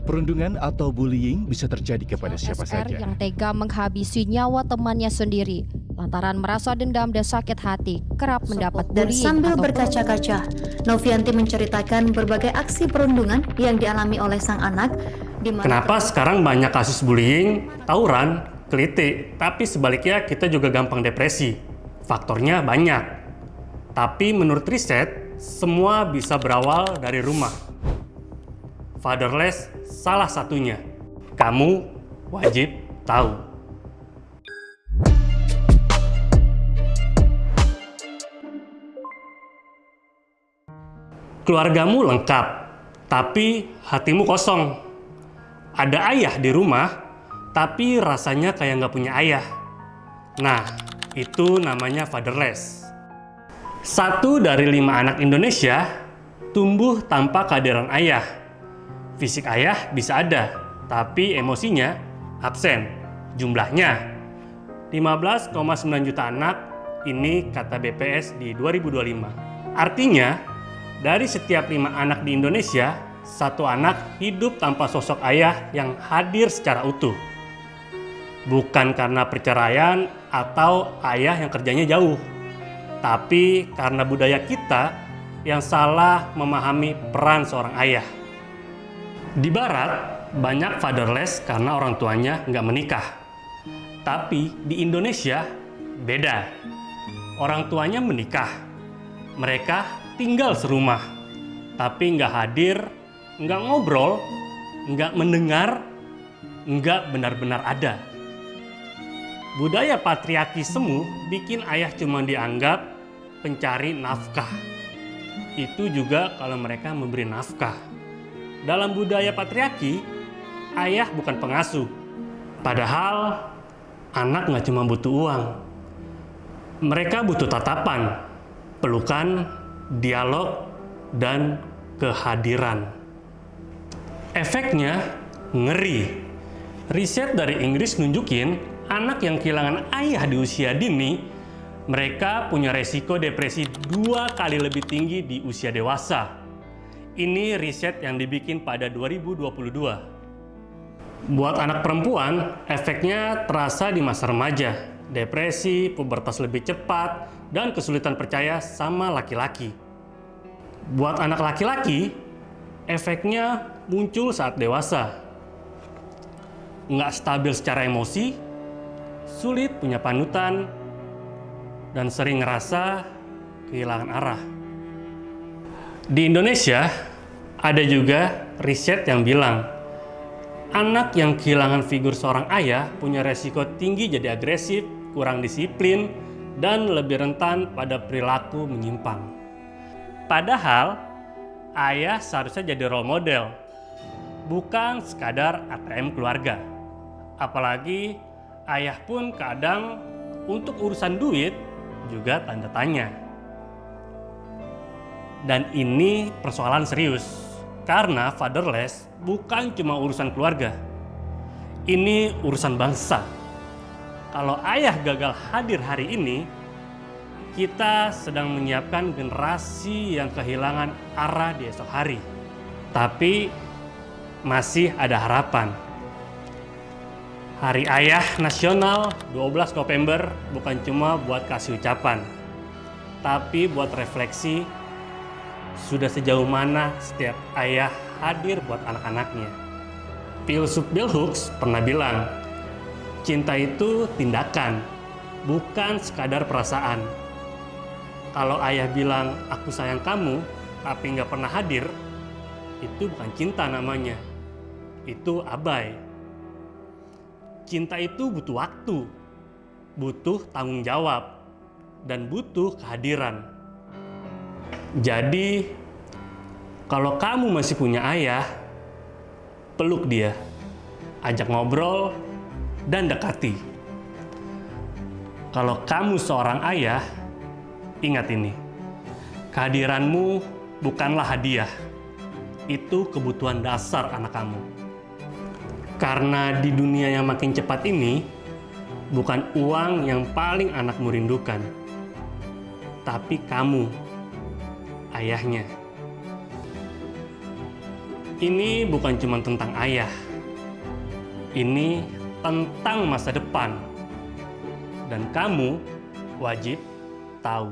Perundungan atau bullying bisa terjadi kepada siapa SR saja. yang tega menghabisi nyawa temannya sendiri lantaran merasa dendam dan sakit hati kerap mendapat Dan bullying sambil atau berkaca-kaca, Novianti menceritakan berbagai aksi perundungan yang dialami oleh sang anak. Kenapa sekarang banyak kasus bullying, tawuran, keliti, tapi sebaliknya kita juga gampang depresi? Faktornya banyak. Tapi menurut riset, semua bisa berawal dari rumah. Fatherless salah satunya. Kamu wajib tahu. Keluargamu lengkap, tapi hatimu kosong. Ada ayah di rumah, tapi rasanya kayak nggak punya ayah. Nah, itu namanya fatherless. 1 dari 5 anak Indonesia tumbuh tanpa kehadiran ayah. Fisik ayah bisa ada, tapi emosinya absen. Jumlahnya 15,9 juta anak, ini kata BPS di 2025. Artinya, dari setiap 5 anak di Indonesia, 1 anak hidup tanpa sosok ayah yang hadir secara utuh. Bukan karena perceraian atau ayah yang kerjanya jauh, tapi karena budaya kita yang salah memahami peran seorang ayah. Di Barat, banyak fatherless karena orang tuanya nggak menikah. Tapi di Indonesia, beda. Orang tuanya menikah. Mereka tinggal serumah. Tapi nggak hadir, nggak ngobrol, nggak mendengar, nggak benar-benar ada. Budaya patriarki semu bikin ayah cuma dianggap pencari nafkah. Itu juga kalau mereka memberi nafkah. Dalam budaya patriarki, ayah bukan pengasuh. Padahal anak nggak cuma butuh uang. Mereka butuh tatapan, pelukan, dialog, dan kehadiran. Efeknya ngeri. Riset dari Inggris nunjukin anak yang kehilangan ayah di usia dini, mereka punya resiko depresi 2 kali lebih tinggi di usia dewasa. Ini riset yang dibikin pada 2022. Buat anak perempuan, efeknya terasa di masa remaja. Depresi, pubertas lebih cepat, dan kesulitan percaya sama laki-laki. Buat anak laki-laki, efeknya muncul saat dewasa. Nggak stabil secara emosi, sulit punya panutan, dan sering ngerasa kehilangan arah. Di Indonesia, ada juga riset yang bilang, anak yang kehilangan figur seorang ayah punya resiko tinggi jadi agresif, kurang disiplin, dan lebih rentan pada perilaku menyimpang. Padahal, ayah seharusnya jadi role model, bukan sekadar ATM keluarga. Apalagi, ayah pun kadang untuk urusan duit juga tanda tanya. Dan ini persoalan serius, karena fatherless bukan cuma urusan keluarga. Ini urusan bangsa. Kalau ayah gagal hadir hari ini, kita sedang menyiapkan generasi yang kehilangan arah di esok hari. Tapi masih ada harapan. Hari Ayah Nasional 12 November bukan cuma buat kasih ucapan, tapi buat refleksi sudah sejauh mana setiap ayah hadir buat anak-anaknya. Filsuf Bell Hooks pernah bilang, cinta itu tindakan, bukan sekadar perasaan. Kalau ayah bilang, aku sayang kamu, tapi nggak pernah hadir, itu bukan cinta namanya. Itu abai. Cinta itu butuh waktu, butuh tanggung jawab, dan butuh kehadiran. Jadi, kalau kamu masih punya ayah, peluk dia, ajak ngobrol, dan dekati. Kalau kamu seorang ayah, ingat ini, kehadiranmu bukanlah hadiah, itu kebutuhan dasar anak kamu. Karena di dunia yang makin cepat ini, bukan uang yang paling anakmu rindukan, tapi kamu, ayahnya. Ini bukan cuma tentang ayah. Ini tentang masa depan. Dan kamu wajib tahu.